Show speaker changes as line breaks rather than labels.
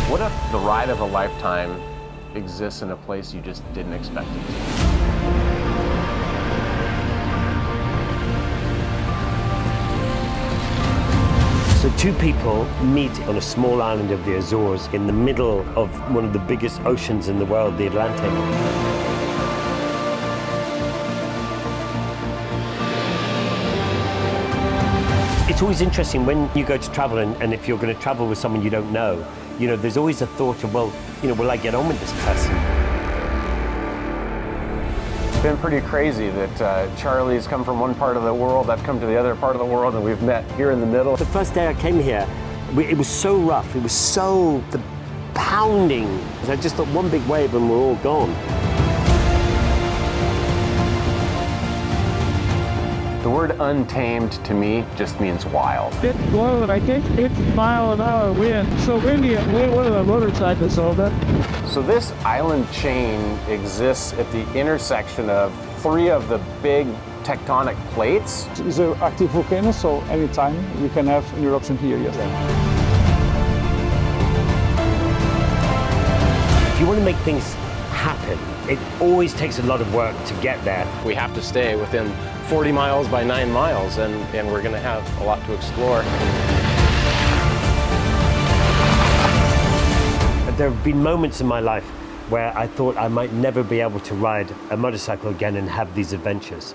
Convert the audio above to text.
What if the ride of a lifetime exists in a place you just didn't expect it to?
So two people meet on a small island of the Azores in the middle of one of the biggest oceans in the world, the Atlantic. It's always interesting when you go to travel, and if you're going to travel with someone you don't know, you know, there's always a thought of, well, you know, will I get on with this person?
It's been pretty crazy that Charley's come from one part of the world, I've come to the other part of the world, and we've met here in the middle.
The first day I came here, it was so rough, it was so pounding. I just thought one big wave and we're all gone.
The word untamed to me just means wild.
It's blowing, I think it's mile-an-hour wind. So windy, one of the motorcycles over.
So this island chain exists at the intersection of three of the big tectonic plates.
It's an active volcano, so anytime you can have an eruption here, yes.
If you want to make things happen, it always takes a lot of work to get there.
We have to stay within 40 miles by 9 miles, and we're going to have a lot to explore.
There have been moments in my life where I thought I might never be able to ride a motorcycle again and have these adventures.